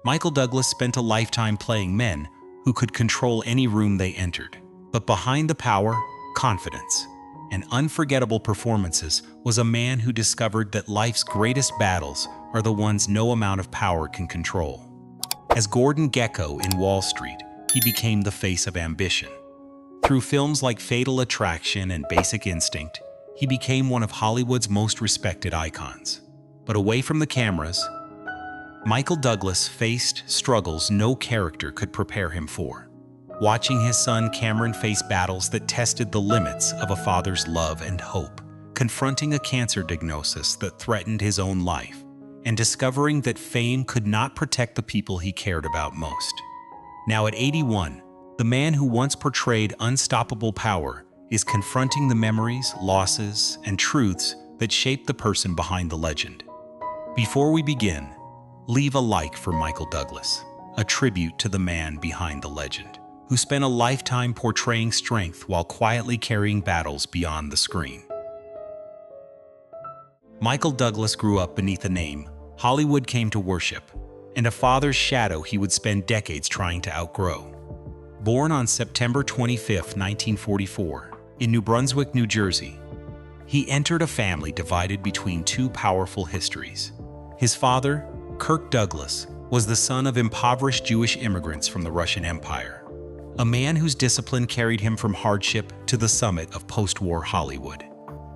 Michael Douglas spent a lifetime playing men who could control any room they entered. But behind the power, confidence, and unforgettable performances was a man who discovered that life's greatest battles are the ones no amount of power can control. As Gordon Gekko in Wall Street, he became the face of ambition. Through films like Fatal Attraction and Basic Instinct, he became one of Hollywood's most respected icons. But away from the cameras, Michael Douglas faced struggles no character could prepare him for. Watching his son Cameron face battles that tested the limits of a father's love and hope, confronting a cancer diagnosis that threatened his own life, and discovering that fame could not protect the people he cared about most. Now at 81, the man who once portrayed unstoppable power is confronting the memories, losses, and truths that shaped the person behind the legend. Before we begin, leave a like for Michael Douglas, a tribute to the man behind the legend, who spent a lifetime portraying strength while quietly carrying battles beyond the screen. Michael Douglas grew up beneath a name Hollywood came to worship, and a father's shadow he would spend decades trying to outgrow. Born on September 25, 1944, in New Brunswick, New Jersey, he entered a family divided between two powerful histories. His father, Kirk Douglas, was the son of impoverished Jewish immigrants from the Russian Empire, a man whose discipline carried him from hardship to the summit of post-war Hollywood.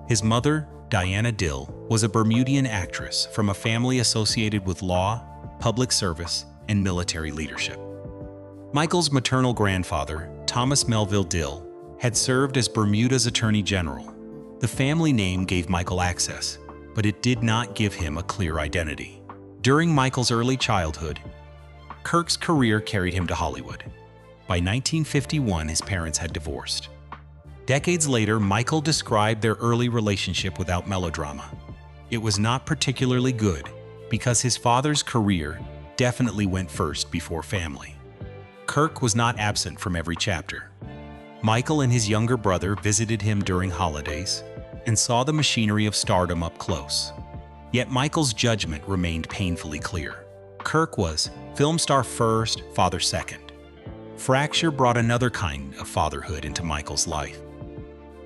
His mother, Diana Dill, was a Bermudian actress from a family associated with law, public service, and military leadership. Michael's maternal grandfather, Thomas Melville Dill, had served as Bermuda's Attorney General. The family name gave Michael access, but it did not give him a clear identity. During Michael's early childhood, Kirk's career carried him to Hollywood. By 1951, his parents had divorced. Decades later, Michael described their early relationship without melodrama. It was not particularly good because his father's career definitely went first before family. Kirk was not absent from every chapter. Michael and his younger brother visited him during holidays and saw the machinery of stardom up close. Yet Michael's judgment remained painfully clear. Kirk was film star first, father second. Fracture brought another kind of fatherhood into Michael's life.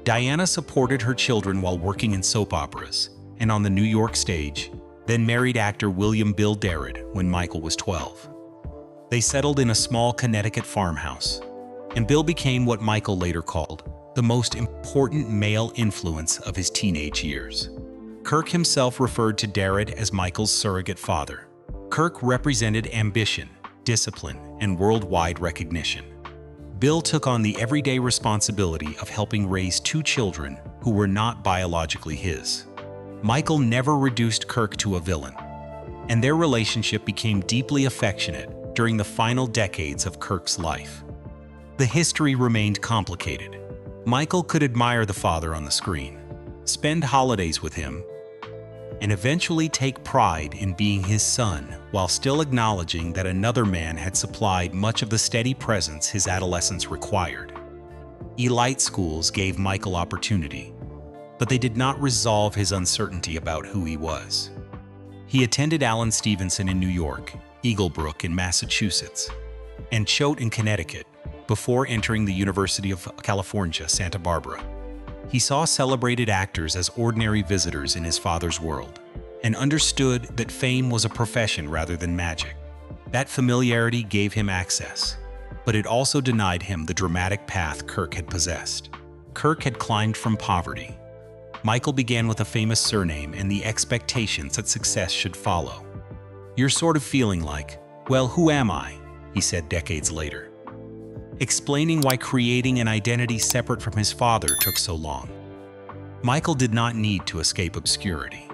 Diana supported her children while working in soap operas and on the New York stage, then married actor William Bill Darrett when Michael was 12. They settled in a small Connecticut farmhouse, and Bill became what Michael later called the most important male influence of his teenage years. Kirk himself referred to Darrett as Michael's surrogate father. Kirk represented ambition, discipline, and worldwide recognition. Bill took on the everyday responsibility of helping raise two children who were not biologically his. Michael never reduced Kirk to a villain, and their relationship became deeply affectionate during the final decades of Kirk's life. The history remained complicated. Michael could admire the father on the screen, spend holidays with him, and eventually take pride in being his son while still acknowledging that another man had supplied much of the steady presence his adolescence required. Elite schools gave Michael opportunity, but they did not resolve his uncertainty about who he was. He attended Allen Stevenson in New York, Eaglebrook in Massachusetts, and Choate in Connecticut before entering the University of California, Santa Barbara. He saw celebrated actors as ordinary visitors in his father's world and understood that fame was a profession rather than magic. That familiarity gave him access, but it also denied him the dramatic path Kirk had possessed. Kirk had climbed from poverty. Michael began with a famous surname and the expectations that success should follow. "You're sort of feeling like, well, who am I?" he said decades later, explaining why creating an identity separate from his father took so long. Michael did not need to escape obscurity.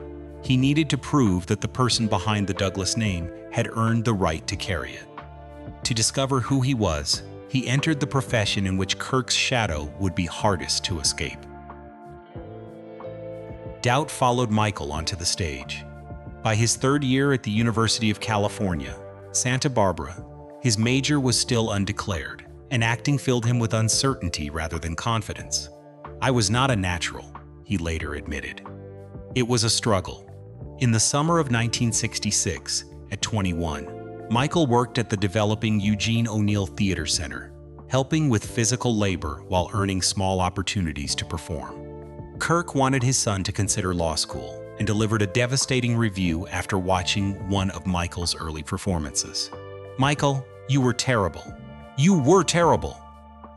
He needed to prove that the person behind the Douglas name had earned the right to carry it. To discover who he was, he entered the profession in which Kirk's shadow would be hardest to escape. Doubt followed Michael onto the stage. By his third year at the University of California, Santa Barbara, his major was still undeclared, and acting filled him with uncertainty rather than confidence. "I was not a natural," he later admitted. It was a struggle. In the summer of 1966, at 21, Michael worked at the developing Eugene O'Neill Theater Center, helping with physical labor while earning small opportunities to perform. Kirk wanted his son to consider law school and delivered a devastating review after watching one of Michael's early performances. "Michael, you were terrible. You were terrible.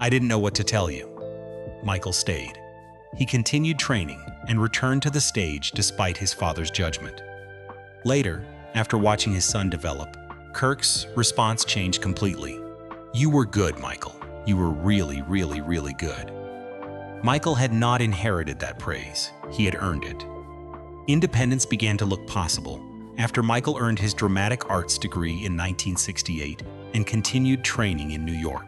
I didn't know what to tell you." Michael stayed. He continued training and returned to the stage despite his father's judgment. Later, after watching his son develop, Kirk's response changed completely. "You were good, Michael. You were really, really, really good." Michael had not inherited that praise. He had earned it. Independence began to look possible after Michael earned his dramatic arts degree in 1968 and continued training in New York.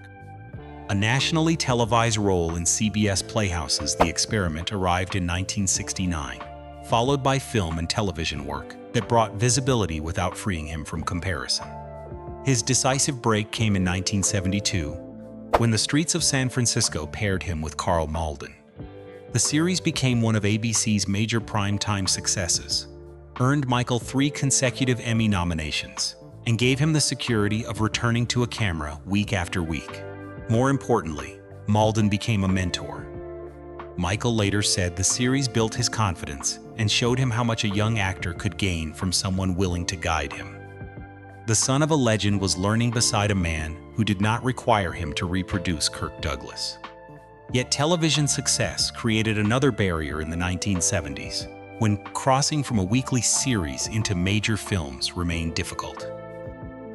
A nationally televised role in CBS Playhouse's The Experiment arrived in 1969, followed by film and television work that brought visibility without freeing him from comparison. His decisive break came in 1972, when The Streets of San Francisco paired him with Carl Malden. The series became one of ABC's major primetime successes, earned Michael 3 consecutive Emmy nominations, and gave him the security of returning to a camera week after week. More importantly, Malden became a mentor. Michael later said the series built his confidence and showed him how much a young actor could gain from someone willing to guide him. The son of a legend was learning beside a man who did not require him to reproduce Kirk Douglas. Yet television success created another barrier in the 1970s, when crossing from a weekly series into major films remained difficult.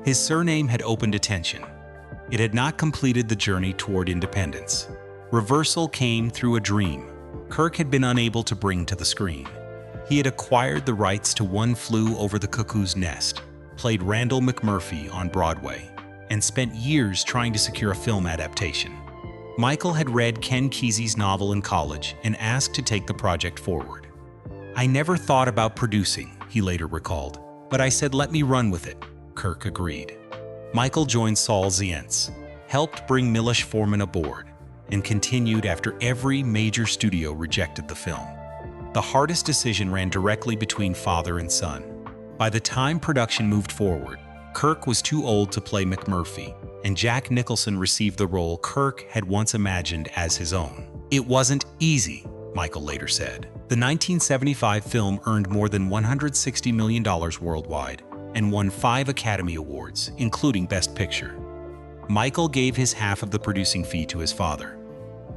His surname had opened attention. It had not completed the journey toward independence. Reversal came through a dream Kirk had been unable to bring to the screen. He had acquired the rights to One Flew Over the Cuckoo's Nest, played Randall McMurphy on Broadway, and spent years trying to secure a film adaptation. Michael had read Ken Kesey's novel in college and asked to take the project forward. "I never thought about producing," he later recalled, "but I said let me run with it." Kirk agreed. Michael joined Saul Zaentz, helped bring Milos Forman aboard, and continued after every major studio rejected the film. The hardest decision ran directly between father and son. By the time production moved forward, Kirk was too old to play McMurphy, and Jack Nicholson received the role Kirk had once imagined as his own. "It wasn't easy," Michael later said. The 1975 film earned more than $160 million worldwide and won 5 Academy Awards, including Best Picture. Michael gave his half of the producing fee to his father.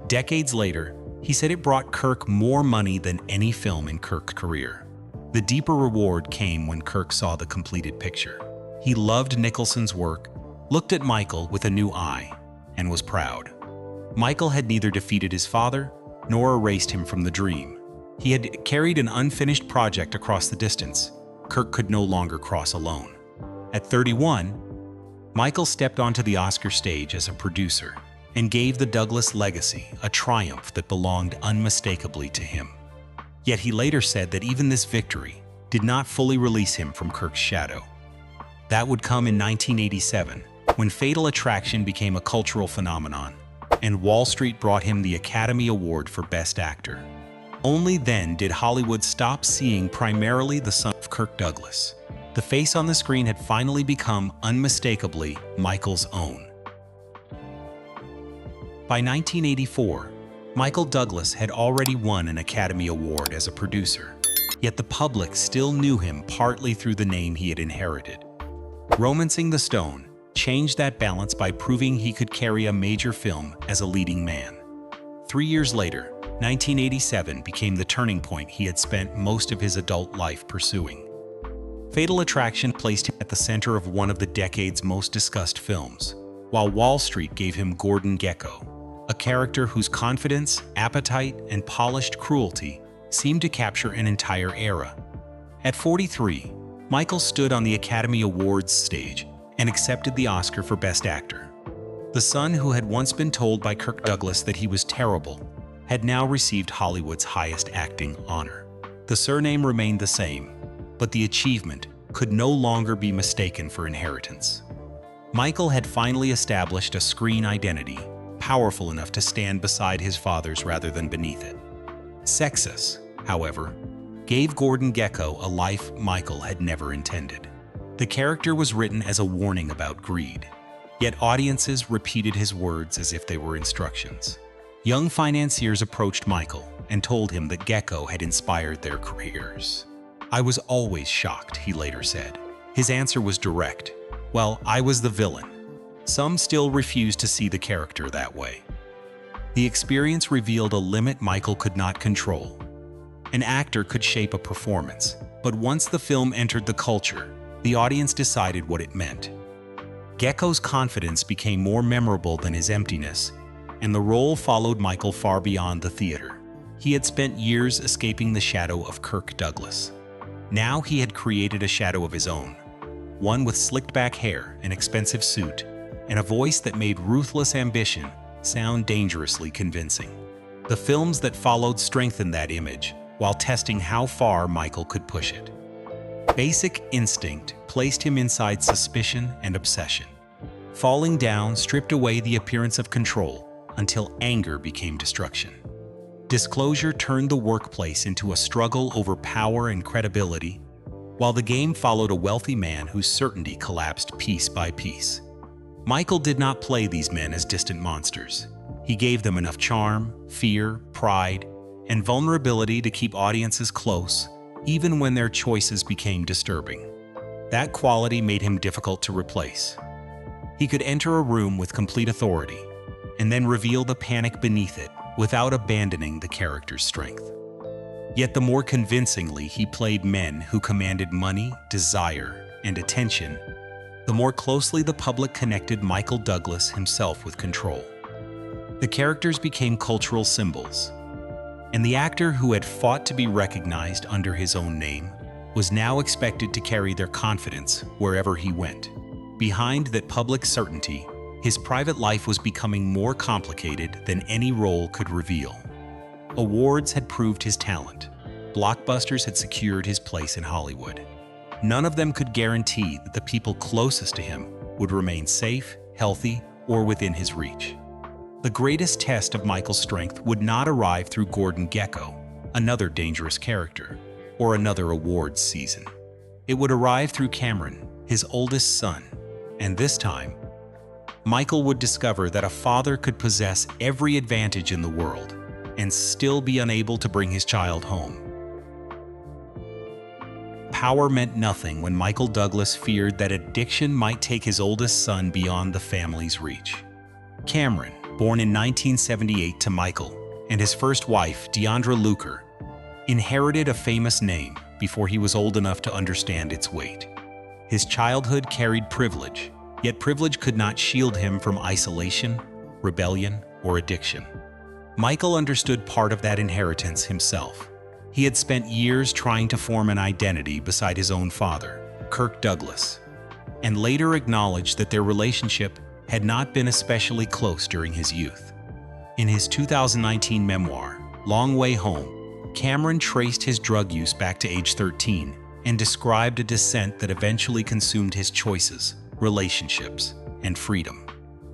Decades later, he said it brought Kirk more money than any film in Kirk's career. The deeper reward came when Kirk saw the completed picture. He loved Nicholson's work, looked at Michael with a new eye, and was proud. Michael had neither defeated his father nor erased him from the dream. He had carried an unfinished project across the distance. Kirk could no longer cross alone. At 31, Michael stepped onto the Oscar stage as a producer and gave the Douglas legacy a triumph that belonged unmistakably to him. Yet he later said that even this victory did not fully release him from Kirk's shadow. That would come in 1987, when Fatal Attraction became a cultural phenomenon, and Wall Street brought him the Academy Award for Best Actor. Only then did Hollywood stop seeing primarily the son of Kirk Douglas. The face on the screen had finally become unmistakably Michael's own. By 1984, Michael Douglas had already won an Academy Award as a producer, yet the public still knew him partly through the name he had inherited. Romancing the Stone changed that balance by proving he could carry a major film as a leading man. 3 years later, 1987 became the turning point he had spent most of his adult life pursuing. Fatal Attraction placed him at the center of one of the decade's most discussed films, while Wall Street gave him Gordon Gekko, a character whose confidence, appetite, and polished cruelty seemed to capture an entire era. At 43, Michael stood on the Academy Awards stage and accepted the Oscar for Best Actor. The son who had once been told by Kirk Douglas that he was terrible had now received Hollywood's highest acting honor. The surname remained the same, but the achievement could no longer be mistaken for inheritance. Michael had finally established a screen identity powerful enough to stand beside his father's rather than beneath it. Success, however, gave Gordon Gekko a life Michael had never intended. The character was written as a warning about greed, yet audiences repeated his words as if they were instructions. Young financiers approached Michael and told him that Gekko had inspired their careers. "I was always shocked," he later said. His answer was direct. "Well, I was the villain." Some still refused to see the character that way. The experience revealed a limit Michael could not control. An actor could shape a performance, but once the film entered the culture, the audience decided what it meant. Gekko's confidence became more memorable than his emptiness, and the role followed Michael far beyond the theater. He had spent years escaping the shadow of Kirk Douglas. Now he had created a shadow of his own, one with slicked-back hair, an expensive suit, and a voice that made ruthless ambition sound dangerously convincing. The films that followed strengthened that image, while testing how far Michael could push it. Basic Instinct placed him inside suspicion and obsession. Falling Down stripped away the appearance of control until anger became destruction. Disclosure turned the workplace into a struggle over power and credibility, while The Game followed a wealthy man whose certainty collapsed piece by piece. Michael did not play these men as distant monsters. He gave them enough charm, fear, pride, and vulnerability to keep audiences close, even when their choices became disturbing. That quality made him difficult to replace. He could enter a room with complete authority, and then reveal the panic beneath it without abandoning the character's strength. Yet the more convincingly he played men who commanded money, desire, and attention, the more closely the public connected Michael Douglas himself with control. The characters became cultural symbols, and the actor who had fought to be recognized under his own name was now expected to carry their confidence wherever he went. Behind that public certainty, his private life was becoming more complicated than any role could reveal. Awards had proved his talent. Blockbusters had secured his place in Hollywood. None of them could guarantee that the people closest to him would remain safe, healthy, or within his reach. The greatest test of Michael's strength would not arrive through Gordon Gekko, another dangerous character, or another awards season. It would arrive through Cameron, his oldest son, and this time, Michael would discover that a father could possess every advantage in the world and still be unable to bring his child home. Power meant nothing when Michael Douglas feared that addiction might take his oldest son beyond the family's reach. Cameron, born in 1978 to Michael and his first wife, Deandra Luker, inherited a famous name before he was old enough to understand its weight. His childhood carried privilege, yet privilege could not shield him from isolation, rebellion, or addiction. Michael understood part of that inheritance himself. He had spent years trying to form an identity beside his own father, Kirk Douglas, and later acknowledged that their relationship had not been especially close during his youth. In his 2019 memoir, Long Way Home, Cameron traced his drug use back to age 13 and described a descent that eventually consumed his choices, relationships, and freedom.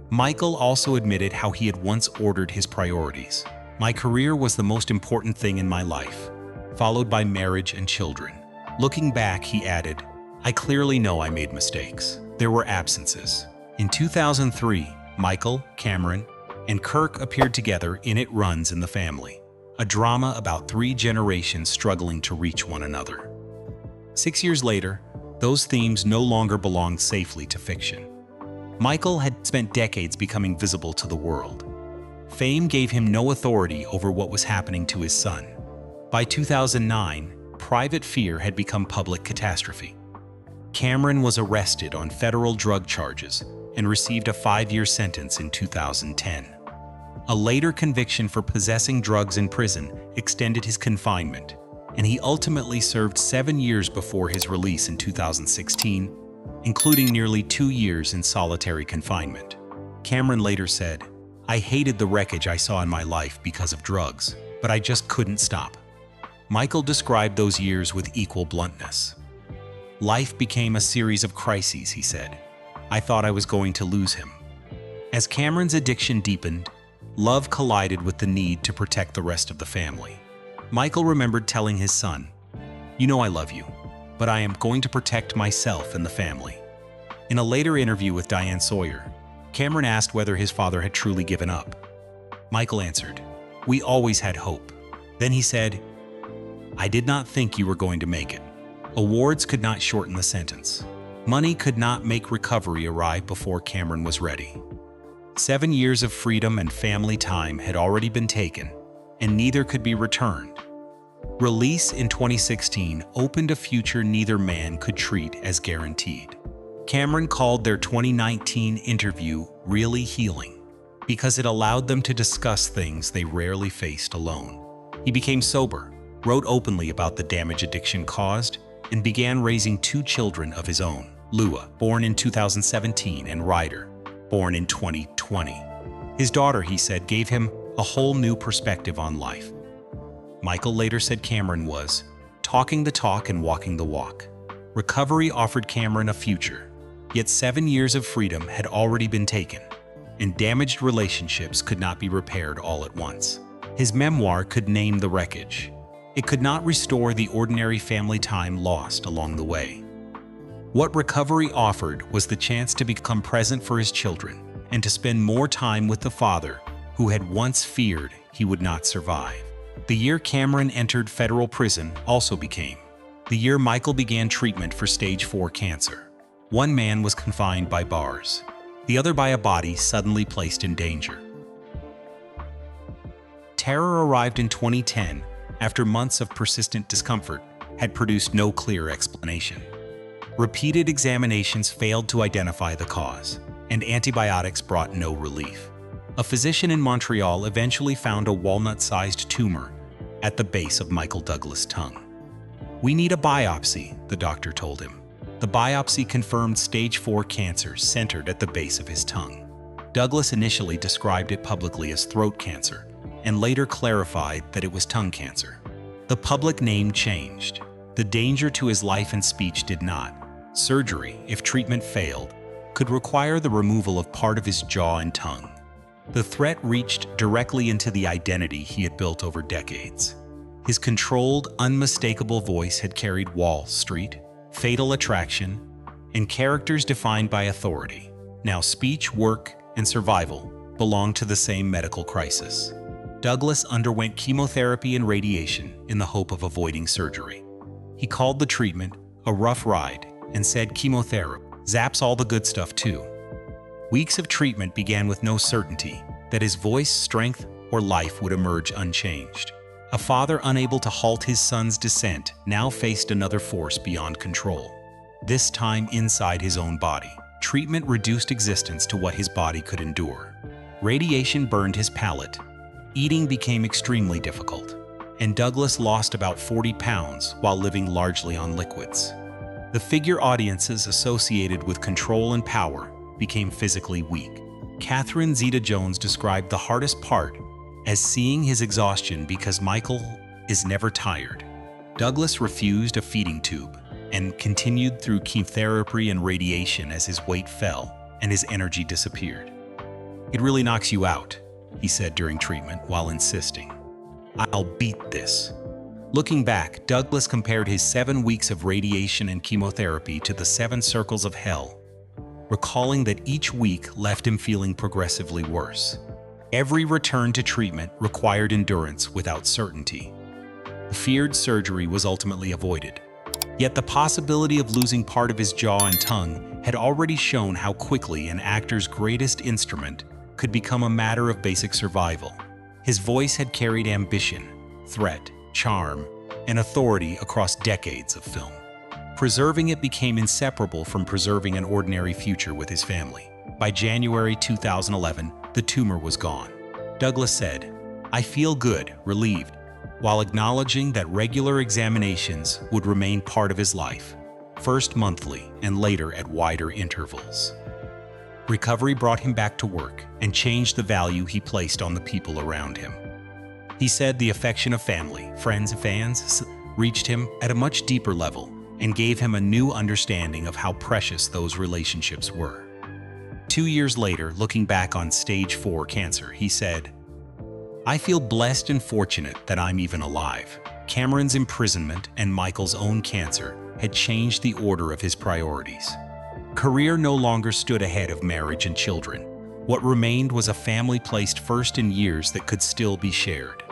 Michael also admitted how he had once ordered his priorities. "My career was the most important thing in my life, followed by marriage and children." Looking back, he added, "I clearly know I made mistakes. There were absences." In 2003, Michael, Cameron, and Kirk appeared together in It Runs in the Family, a drama about 3 generations struggling to reach one another. 6 years later, those themes no longer belonged safely to fiction. Michael had spent decades becoming visible to the world. Fame gave him no authority over what was happening to his son. By 2009, private fear had become public catastrophe. Cameron was arrested on federal drug charges and received a 5-year sentence in 2010. A later conviction for possessing drugs in prison extended his confinement, and he ultimately served 7 years before his release in 2016, including nearly 2 years in solitary confinement. Cameron later said, "I hated the wreckage I saw in my life because of drugs, but I just couldn't stop." Michael described those years with equal bluntness. "Life became a series of crises," he said. "I thought I was going to lose him." As Cameron's addiction deepened, love collided with the need to protect the rest of the family. Michael remembered telling his son, "You know I love you, but I am going to protect myself and the family." In a later interview with Diane Sawyer, Cameron asked whether his father had truly given up. Michael answered, "We always had hope." Then he said, "I did not think you were going to make it." Awards could not shorten the sentence. Money could not make recovery arrive before Cameron was ready. 7 years of freedom and family time had already been taken, and neither could be returned. Release in 2016 opened a future neither man could treat as guaranteed. Cameron called their 2019 interview really healing because it allowed them to discuss things they rarely faced alone. He became sober, wrote openly about the damage addiction caused, and began raising 2 children of his own, Lua, born in 2017, and Ryder, born in 2020. His daughter, he said, gave him a whole new perspective on life. Michael later said Cameron was talking the talk and walking the walk. Recovery offered Cameron a future, yet 7 years of freedom had already been taken, and damaged relationships could not be repaired all at once. His memoir could name the wreckage. It could not restore the ordinary family time lost along the way. What recovery offered was the chance to become present for his children and to spend more time with the father who had once feared he would not survive. The year Cameron entered federal prison also became the year Michael began treatment for stage 4 cancer. One man was confined by bars, the other by a body suddenly placed in danger. Terror arrived in 2010 after months of persistent discomfort had produced no clear explanation. Repeated examinations failed to identify the cause, and antibiotics brought no relief. A physician in Montreal eventually found a walnut-sized tumor at the base of Michael Douglas' tongue. "We need a biopsy," the doctor told him. The biopsy confirmed stage 4 cancer centered at the base of his tongue. Douglas initially described it publicly as throat cancer, and later clarified that it was tongue cancer. The public name changed. The danger to his life and speech did not. Surgery, if treatment failed, could require the removal of part of his jaw and tongue. The threat reached directly into the identity he had built over decades. His controlled, unmistakable voice had carried Wall Street, Fatal Attraction, and characters defined by authority. Now speech, work, and survival belonged to the same medical crisis. Douglas underwent chemotherapy and radiation in the hope of avoiding surgery. He called the treatment a rough ride and said chemotherapy zaps all the good stuff too. Weeks of treatment began with no certainty that his voice, strength, or life would emerge unchanged. A father unable to halt his son's descent now faced another force beyond control, this time inside his own body. Treatment reduced existence to what his body could endure. Radiation burned his palate. Eating became extremely difficult, and Douglas lost about 40 pounds while living largely on liquids. The figure audiences associated with control and power became physically weak. Catherine Zeta-Jones described the hardest part as seeing his exhaustion because Michael is never tired. Douglas refused a feeding tube and continued through chemotherapy and radiation as his weight fell and his energy disappeared. "It really knocks you out," he said during treatment while insisting, "I'll beat this." Looking back, Douglas compared his 7 weeks of radiation and chemotherapy to the 7 circles of hell, recalling that each week left him feeling progressively worse. Every return to treatment required endurance without certainty. The feared surgery was ultimately avoided. Yet the possibility of losing part of his jaw and tongue had already shown how quickly an actor's greatest instrument could become a matter of basic survival. His voice had carried ambition, threat, charm, and authority across decades of film. Preserving it became inseparable from preserving an ordinary future with his family. By January 2011, the tumor was gone. Douglas said, "I feel good, relieved," while acknowledging that regular examinations would remain part of his life, first monthly and later at wider intervals. Recovery brought him back to work and changed the value he placed on the people around him. He said the affection of family, friends, and fans reached him at a much deeper level and gave him a new understanding of how precious those relationships were. 2 years later, looking back on stage 4 cancer, he said, "I feel blessed and fortunate that I'm even alive." Cameron's imprisonment and Michael's own cancer had changed the order of his priorities. Career no longer stood ahead of marriage and children. What remained was a family placed first in years that could still be shared.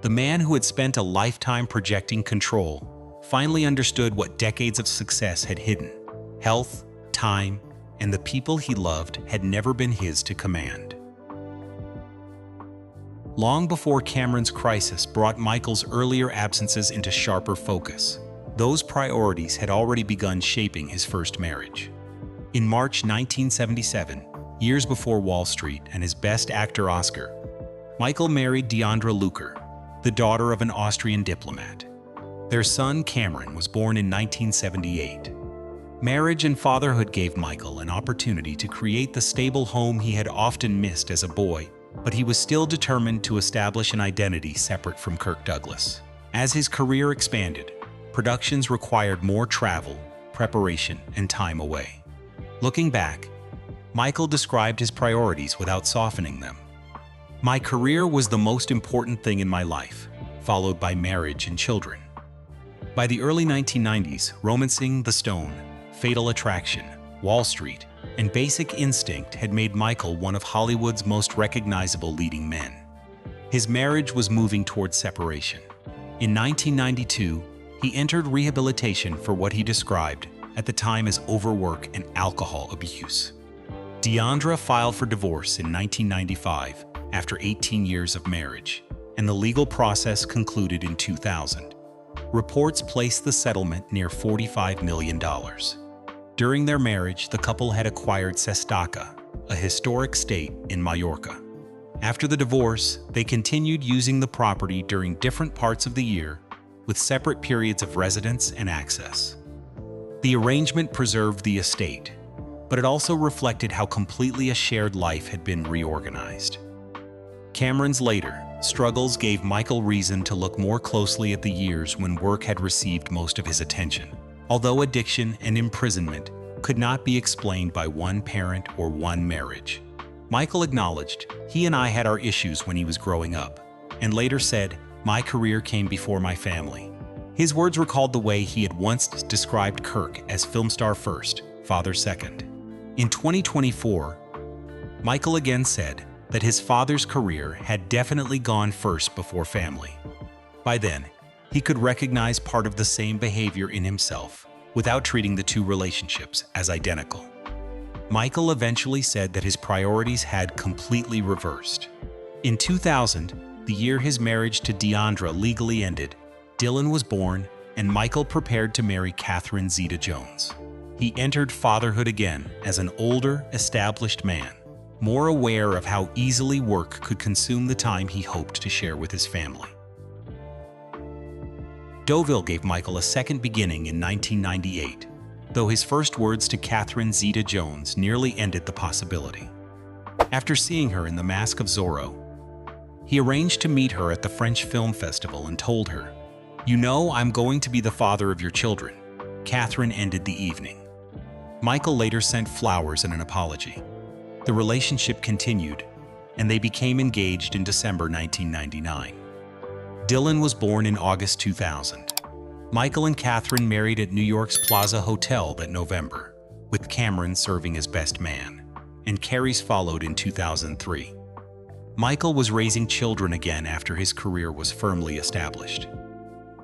The man who had spent a lifetime projecting control finally understood what decades of success had hidden. Health, time, and the people he loved had never been his to command. Long before Cameron's crisis brought Michael's earlier absences into sharper focus, those priorities had already begun shaping his first marriage. In March 1977, years before Wall Street and his Best Actor Oscar, Michael married Deandra Luker, the daughter of an Austrian diplomat. Their son, Cameron, was born in 1978. Marriage and fatherhood gave Michael an opportunity to create the stable home he had often missed as a boy, but he was still determined to establish an identity separate from Kirk Douglas. As his career expanded, productions required more travel, preparation, and time away. Looking back, Michael described his priorities without softening them. "My career was the most important thing in my life, followed by marriage and children." By the early 1990s, Romancing the Stone, Fatal Attraction, Wall Street, and Basic Instinct had made Michael one of Hollywood's most recognizable leading men. His marriage was moving toward separation. In 1992, he entered rehabilitation for what he described at the time as overwork and alcohol abuse. Deandra filed for divorce in 1995 after 18 years of marriage, and the legal process concluded in 2000. Reports placed the settlement near $45 million. During their marriage, the couple had acquired Cestaca, a historic estate in Mallorca. After the divorce, they continued using the property during different parts of the year, with separate periods of residence and access. The arrangement preserved the estate, but it also reflected how completely a shared life had been reorganized. Cameron's later struggles gave Michael reason to look more closely at the years when work had received most of his attention. Although addiction and imprisonment could not be explained by one parent or one marriage, Michael acknowledged, "He and I had our issues when he was growing up," and later said, "My career came before my family." His words recalled the way he had once described Kirk as film star first, father second. In 2024, Michael again said that his father's career had definitely gone first before family. By then, he could recognize part of the same behavior in himself, without treating the two relationships as identical. Michael eventually said that his priorities had completely reversed. In 2000, the year his marriage to Deandra legally ended, Dylan was born, and Michael prepared to marry Catherine Zeta-Jones. He entered fatherhood again as an older, established man, more aware of how easily work could consume the time he hoped to share with his family. Deauville gave Michael a second beginning in 1998, though his first words to Catherine Zeta-Jones nearly ended the possibility. After seeing her in The Mask of Zorro, he arranged to meet her at the French Film Festival and told her, "You know, I'm going to be the father of your children." Catherine ended the evening. Michael later sent flowers and an apology. The relationship continued, and they became engaged in December 1999. Dylan was born in August 2000. Michael and Catherine married at New York's Plaza Hotel that November, with Cameron serving as best man, and Carrie's followed in 2003. Michael was raising children again after his career was firmly established.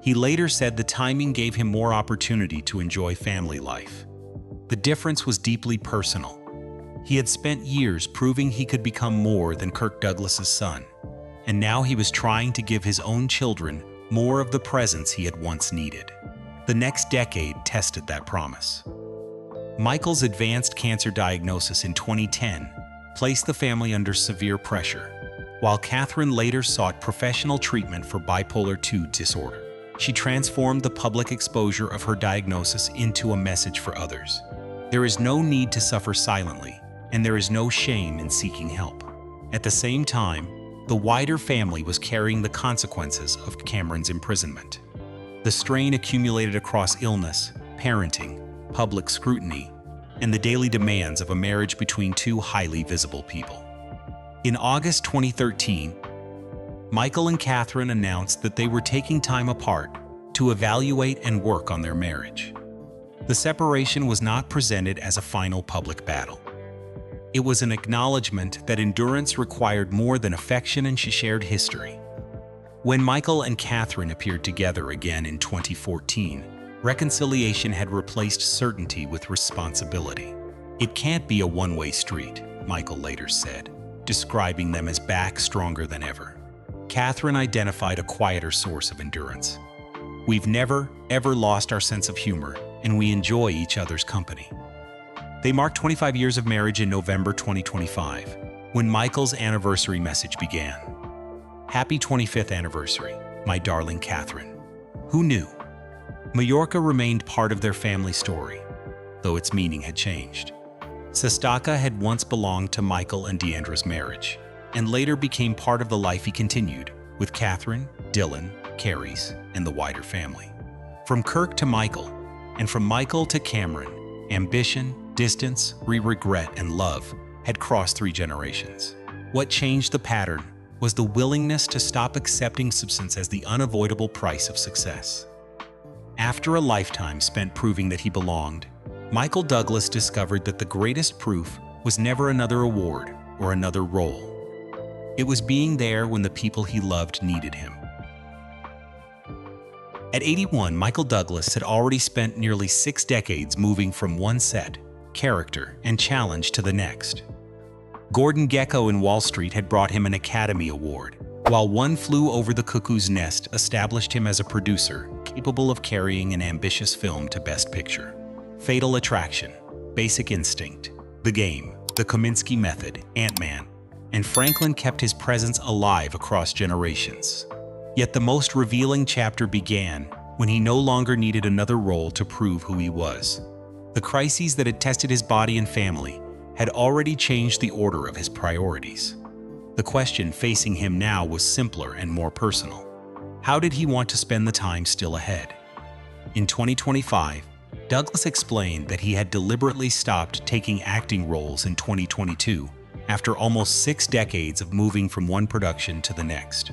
He later said the timing gave him more opportunity to enjoy family life. The difference was deeply personal. He had spent years proving he could become more than Kirk Douglas's son, and now he was trying to give his own children more of the presence he had once needed. The next decade tested that promise. Michael's advanced cancer diagnosis in 2010 placed the family under severe pressure, while Catherine later sought professional treatment for bipolar II disorder. She transformed the public exposure of her diagnosis into a message for others. There is no need to suffer silently, and there is no shame in seeking help. At the same time, the wider family was carrying the consequences of Cameron's imprisonment. The strain accumulated across illness, parenting, public scrutiny, and the daily demands of a marriage between two highly visible people. In August 2013, Michael and Catherine announced that they were taking time apart to evaluate and work on their marriage. The separation was not presented as a final public battle. It was an acknowledgement that endurance required more than affection and shared history. When Michael and Catherine appeared together again in 2014, reconciliation had replaced certainty with responsibility. "It can't be a one-way street," Michael later said, describing them as back stronger than ever. Catherine identified a quieter source of endurance. "We've never, ever lost our sense of humor, and we enjoy each other's company." They marked 25 years of marriage in November 2025, when Michael's anniversary message began. "Happy 25th anniversary, my darling Catherine." Who knew? Mallorca remained part of their family story, though its meaning had changed. Sestaka had once belonged to Michael and Deandra's marriage, and later became part of the life he continued with Catherine, Dylan, Carrie's, and the wider family. From Kirk to Michael, and from Michael to Cameron, ambition, distance, regret, and love had crossed 3 generations. What changed the pattern was the willingness to stop accepting substance as the unavoidable price of success. After a lifetime spent proving that he belonged, Michael Douglas discovered that the greatest proof was never another award or another role. It was being there when the people he loved needed him. At 81, Michael Douglas had already spent nearly 6 decades moving from one set, character, and challenge to the next. Gordon Gekko in Wall Street had brought him an Academy Award, while One Flew Over the Cuckoo's Nest established him as a producer capable of carrying an ambitious film to Best Picture. Fatal Attraction, Basic Instinct, The Game, The Kominsky Method, Ant-Man, and Franklin kept his presence alive across generations. Yet the most revealing chapter began when he no longer needed another role to prove who he was. The crises that had tested his body and family had already changed the order of his priorities. The question facing him now was simpler and more personal. How did he want to spend the time still ahead? In 2025, Douglas explained that he had deliberately stopped taking acting roles in 2022 after almost 6 decades of moving from one production to the next.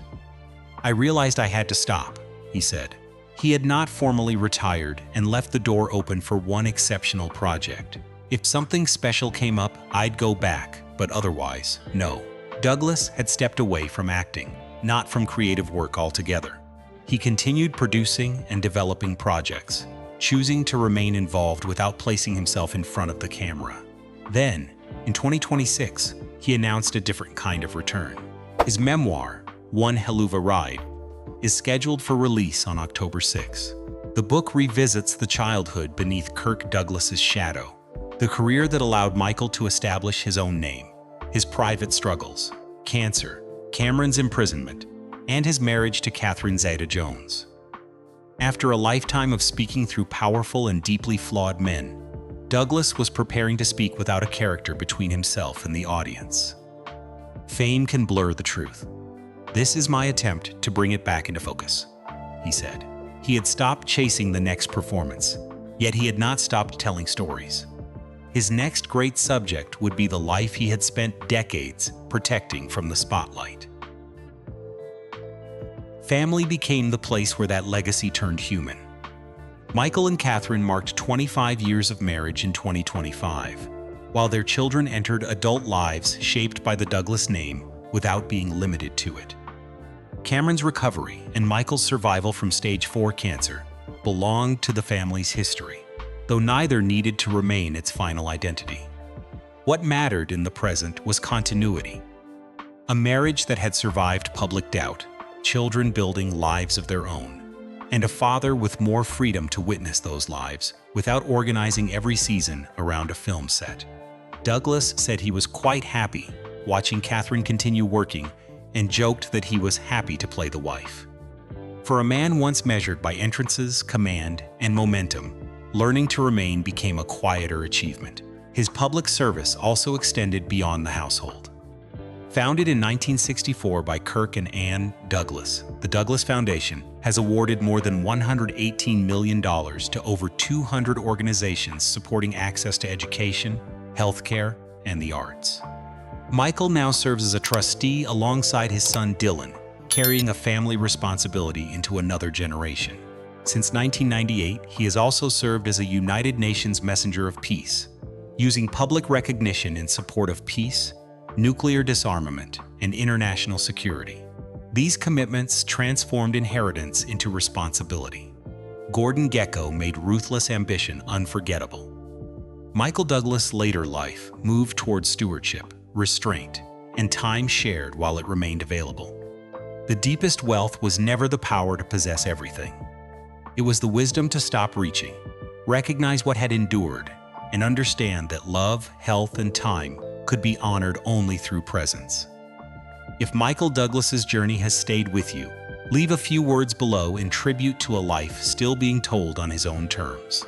"I realized I had to stop," he said. He had not formally retired and left the door open for one exceptional project. "If something special came up, I'd go back, but otherwise, no." Douglas had stepped away from acting, not from creative work altogether. He continued producing and developing projects, choosing to remain involved without placing himself in front of the camera. Then, in 2026, he announced a different kind of return. His memoir, One Hell of a Ride, is scheduled for release on October 6. The book revisits the childhood beneath Kirk Douglas's shadow, the career that allowed Michael to establish his own name, his private struggles, cancer, Cameron's imprisonment, and his marriage to Catherine Zeta-Jones. After a lifetime of speaking through powerful and deeply flawed men, Douglas was preparing to speak without a character between himself and the audience. "Fame can blur the truth. This is my attempt to bring it back into focus," he said. He had stopped chasing the next performance, yet he had not stopped telling stories. His next great subject would be the life he had spent decades protecting from the spotlight. Family became the place where that legacy turned human. Michael and Catherine marked 25 years of marriage in 2025, while their children entered adult lives shaped by the Douglas name without being limited to it. Cameron's recovery and Michael's survival from stage 4 cancer belonged to the family's history, though neither needed to remain its final identity. What mattered in the present was continuity. A marriage that had survived public doubt, children building lives of their own, and a father with more freedom to witness those lives without organizing every season around a film set. Douglas said he was quite happy watching Catherine continue working and joked that he was happy to play the wife. For a man once measured by entrances, command, and momentum, learning to remain became a quieter achievement. His public service also extended beyond the household. Founded in 1964 by Kirk and Ann Douglas, the Douglas Foundation has awarded more than $118 million to over 200 organizations supporting access to education, healthcare, and the arts. Michael now serves as a trustee alongside his son Dylan, carrying a family responsibility into another generation. Since 1998, he has also served as a United Nations Messenger of Peace, using public recognition in support of peace, nuclear disarmament, and international security. These commitments transformed inheritance into responsibility. Gordon Gekko made ruthless ambition unforgettable. Michael Douglas' later life moved toward stewardship, restraint, and time shared while it remained available. The deepest wealth was never the power to possess everything. It was the wisdom to stop reaching, recognize what had endured, and understand that love, health, and time could be honored only through presence. If Michael Douglas's journey has stayed with you, leave a few words below in tribute to a life still being told on his own terms.